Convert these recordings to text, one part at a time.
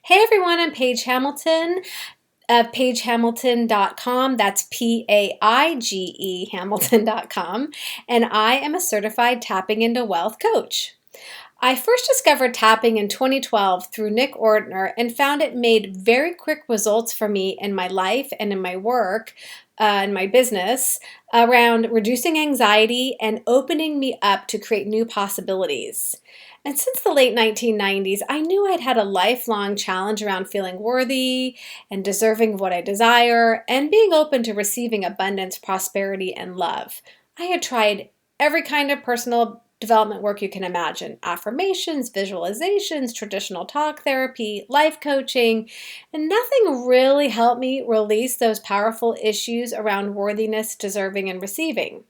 Hey everyone, I'm Paige Hamilton of PaigeHamilton.com. That's Paige Hamilton.com. And I am a certified tapping into wealth coach. I first discovered tapping in 2012 through Nick Ortner and found it made very quick results for me in my life and in my work, in my business, around reducing anxiety and opening me up to create new possibilities. And since the late 1990s, I knew I'd had a lifelong challenge around feeling worthy and deserving of what I desire and being open to receiving abundance, prosperity, and love. I had tried every kind of personal development work you can imagine: affirmations, visualizations, traditional talk therapy, life coaching, and nothing really helped me release those powerful issues around worthiness, deserving, and receiving.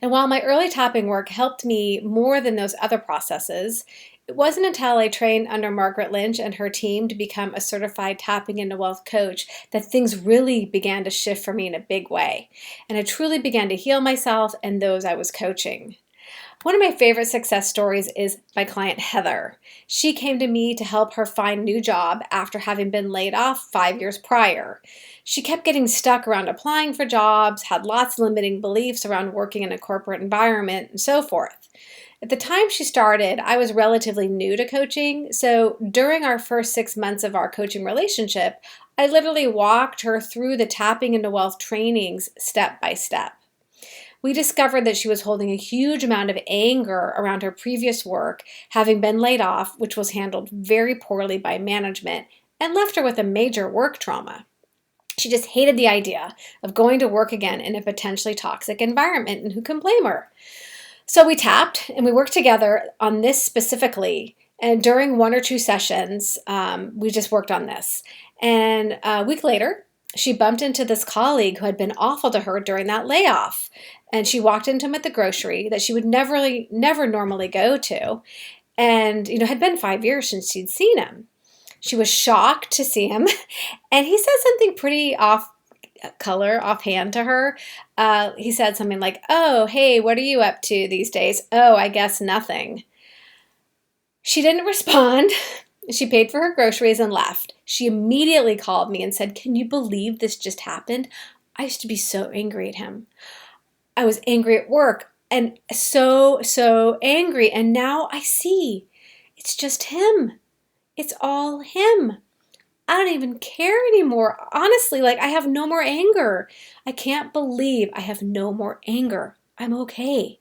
And while my early tapping work helped me more than those other processes, it wasn't until I trained under Margaret Lynch and her team to become a certified tapping into wealth coach that things really began to shift for me in a big way. And I truly began to heal myself and those I was coaching. One of my favorite success stories is my client Heather. She came to me to help her find a new job after having been laid off 5 years prior. She kept getting stuck around applying for jobs, had lots of limiting beliefs around working in a corporate environment, and so forth. At the time she started, I was relatively new to coaching, so during our first 6 months of our coaching relationship, I literally walked her through the tapping into wealth trainings step by step. We discovered that she was holding a huge amount of anger around her previous work, having been laid off, which was handled very poorly by management, and left her with a major work trauma. She just hated the idea of going to work again in a potentially toxic environment, and who can blame her? So we tapped and we worked together on this specifically. And during 1 or 2 sessions, we just worked on this. And a week later, she bumped into this colleague who had been awful to her during that layoff. And she walked into him at the grocery that she would never normally go to. And, had been 5 years since she'd seen him. She was shocked to see him. And he said something pretty offhand to her. He said something like, "Oh, hey, what are you up to these days?" "Oh, I guess nothing." She didn't respond. She paid for her groceries and left. She immediately called me and said, "Can you believe this just happened? I used to be so angry at him. I was angry at work and so angry. And now I see it's just him. It's all him. I don't even care anymore. Honestly, I have no more anger. I can't believe I have no more anger. I'm okay.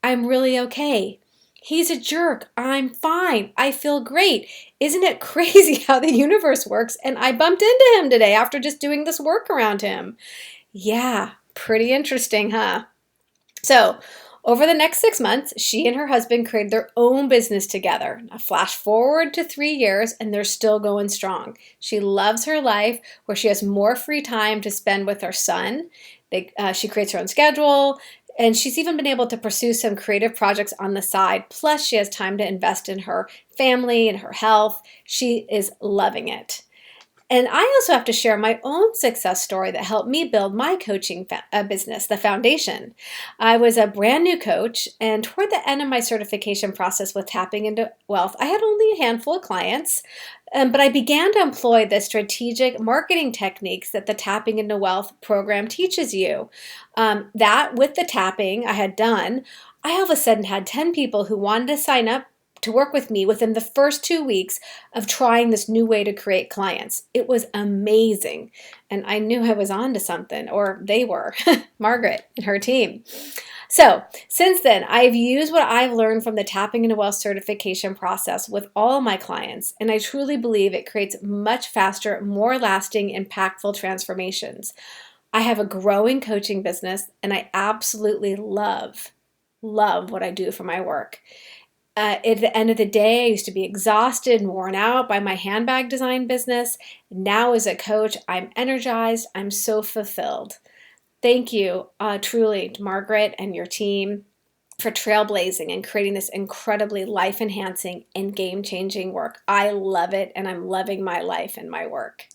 I'm really okay. He's a jerk. I'm fine. I feel great. Isn't it crazy how the universe works? And I bumped into him today after just doing this work around him." Yeah, pretty interesting, huh? So, over the next 6 months, she and her husband created their own business together. Now, flash forward to 3 years, and they're still going strong. She loves her life, where she has more free time to spend with her son. She creates her own schedule, and she's even been able to pursue some creative projects on the side. Plus, she has time to invest in her family and her health. She is loving it. And I also have to share my own success story that helped me build my coaching business, the foundation. I was a brand new coach, and toward the end of my certification process with tapping into wealth, I had only a handful of clients, but I began to employ the strategic marketing techniques that the Tapping into Wealth program teaches you. That with the tapping I had done, I all of a sudden had 10 people who wanted to sign up to work with me within the first 2 weeks of trying this new way to create clients. It was amazing. And I knew I was on to something, or they were, Margaret and her team. So since then, I've used what I've learned from the Tapping into Wealth certification process with all my clients, and I truly believe it creates much faster, more lasting, impactful transformations. I have a growing coaching business, and I absolutely love what I do for my work. At the end of the day, I used to be exhausted and worn out by my handbag design business. Now as a coach, I'm energized. I'm so fulfilled. Thank you, truly, to Margaret and your team for trailblazing and creating this incredibly life-enhancing and game-changing work. I love it, and I'm loving my life and my work.